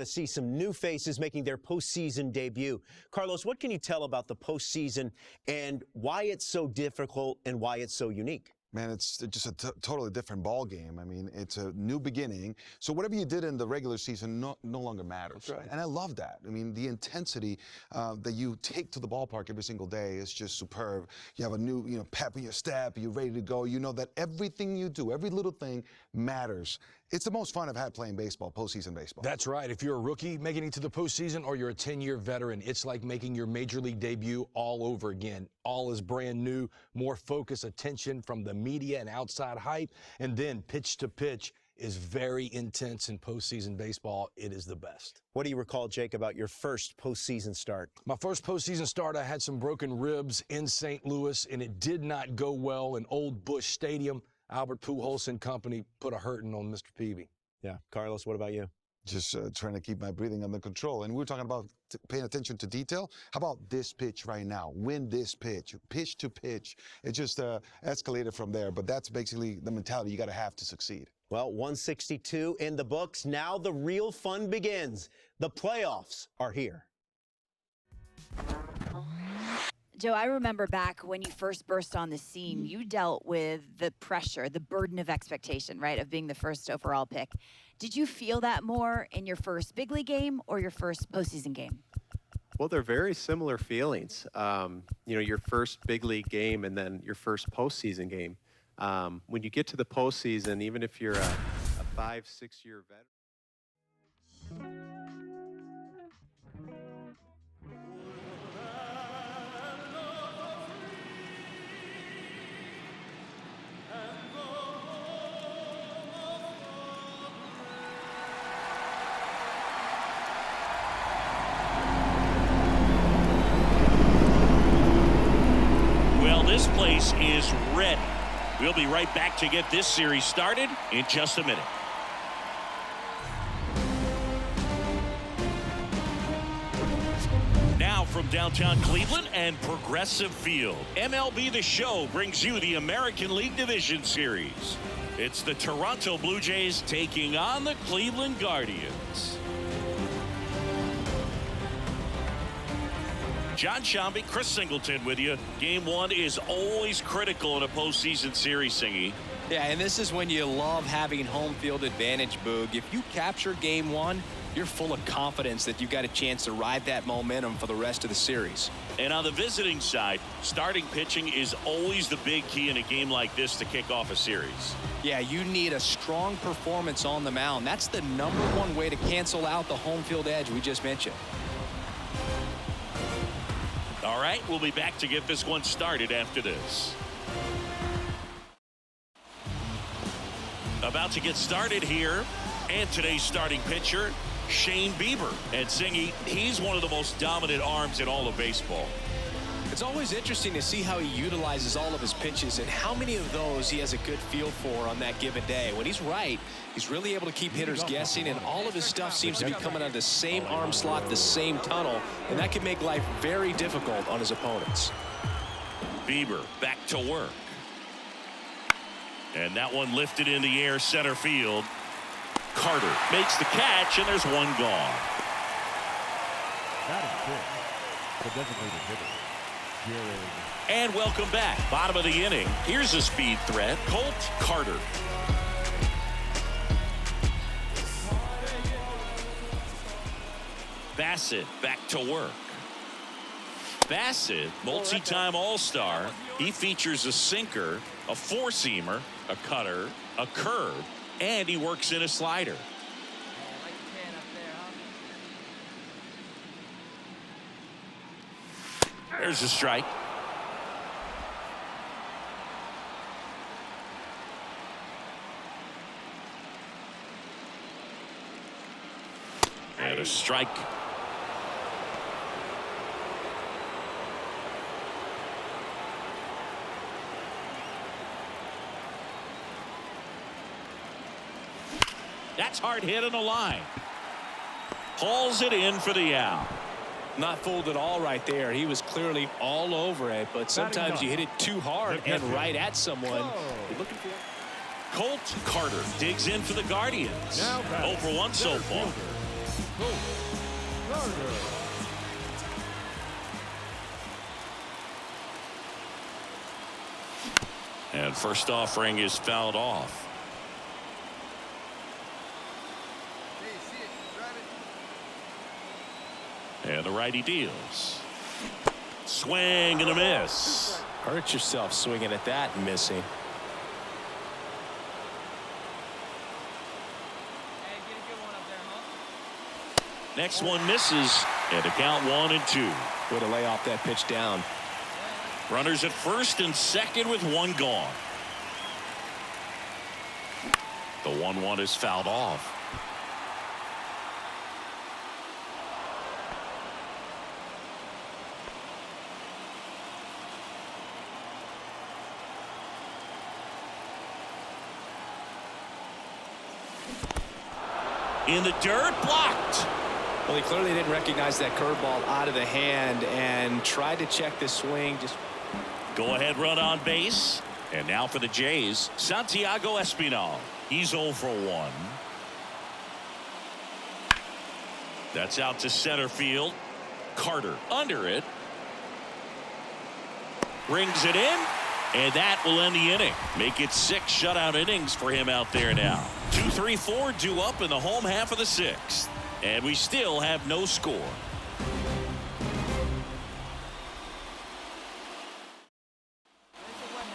To see some new faces making their postseason debut. Carlos, what can you tell about the postseason and why it's so difficult and why it's so unique? Man, it's just a totally different ball game. I mean, it's a new beginning. So whatever you did in the regular season no longer matters. That's right. And I love that. I mean, the intensity that you take to the ballpark every single day is just superb. You have a new, pep in your step. You're ready to go. You know that everything you do, every little thing matters. It's the most fun I've had playing baseball, postseason baseball. That's right. If you're a rookie making it to the postseason or you're a 10-year veteran, it's like making your major league debut all over again. All is brand new, more focus, attention from the media and outside hype, and then pitch to pitch is very intense in postseason baseball. It is the best. What do you recall, Jake, about your first postseason start? My first postseason start, I had some broken ribs in St. Louis, and it did not go well in Old Busch Stadium. Albert Pujols and company put a hurting on Mr. Peavy. Yeah. Carlos, what about you? Just trying to keep my breathing under control. And we were talking about paying attention to detail. How about this pitch right now? Win this pitch, pitch to pitch. It just escalated from there. But that's basically the mentality you got to have to succeed. Well, 162 in the books. Now the real fun begins. The playoffs are here. Joe, I remember back when you first burst on the scene, you dealt with the pressure, the burden of expectation, right, of being the first overall pick. Did you feel that more in your first big league game or your first postseason game? Well, they're very similar feelings. Your first big league game and then your first postseason game. When you get to the postseason, even if you're a 5-6 year veteran. This place is ready. We'll be right back to get this series started in just a minute. Now from downtown Cleveland and Progressive Field, MLB The Show brings you the American League Division Series. It's the Toronto Blue Jays taking on the Cleveland Guardians. John Shambi, Chris Singleton with you. Game one is always critical in a postseason series, Singy. Yeah, and this is when you love having home field advantage, Boog. If you capture game one, you're full of confidence that you've got a chance to ride that momentum for the rest of the series. And on the visiting side, starting pitching is always the big key in a game like this to kick off a series. Yeah, you need a strong performance on the mound. That's the #1 way to cancel out the home field edge we just mentioned. All right, we'll be back to get this one started after this. About to get started here, and today's starting pitcher, Shane Bieber. And Singy, he's one of the most dominant arms in all of baseball. It's always interesting to see how he utilizes all of his pitches and how many of those he has a good feel for on that given day. When he's right, he's really able to keep hitters guessing, and all of his stuff seems to be coming out of the same arm slot, the same tunnel, and that can make life very difficult on his opponents. Bieber back to work. And that one lifted in the air center field. Carter makes the catch, and there's one gone. That is good. The designated hitter. And welcome back. Bottom of the inning. Here's a speed threat. Colt Carter. Bassett back to work. Bassett, multi-time All-Star. He features a sinker, a four-seamer, a cutter, a curve, and he works in a slider. There's a strike. And a strike. That's hard hit on the line. Hauls it in for the out. Not fooled at all right there. He was clearly all over it, but sometimes you hit it too hard and right at someone. You're looking for Colt Carter digs in for the Guardians. 0 for 1 so far. And first offering is fouled off. And the righty deals. Swing and a miss. Hurt yourself swinging at that and missing. Next one misses, and a count 1-2. Way to lay off that pitch down. Runners at first and second with one gone. The 1-1 is fouled off. In the dirt, blocked. Well, he clearly didn't recognize that curveball out of the hand and tried to check the swing. Just go ahead run on base. And now for the Jays, Santiago Espinal. He's 0 for 1. That's out to center field. Carter under it. Brings it in. And that will end the inning. Make it 6 shutout innings for him out there now. 2-3-4 due up in the home half of the 6th. And we still have no score.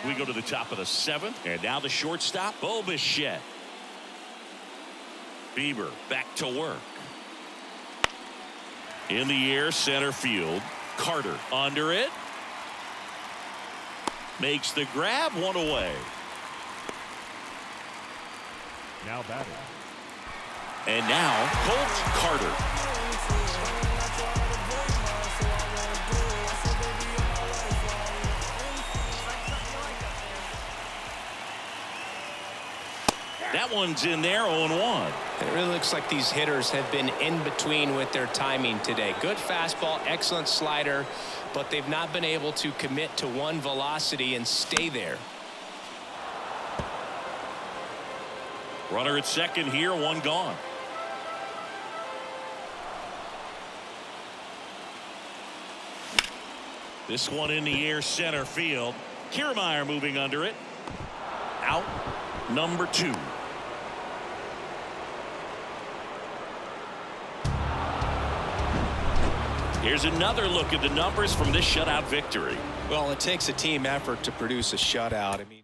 We go to the top of the 7th. And now the shortstop, Bo Bichette. Bieber back to work. In the air, center field. Carter under it. Makes the grab, 1 away. Now batting. And now Colt Carter. That one's in there, 0-1. it really looks like these hitters have been in between with their timing today. Good fastball, excellent slider, but they've not been able to commit to one velocity and stay there. Runner at second here, 1 gone. This one in the air, center field. Kiermaier moving under it. Out, number 2. Here's another look at the numbers from this shutout victory. Well, it takes a team effort to produce a shutout. I mean,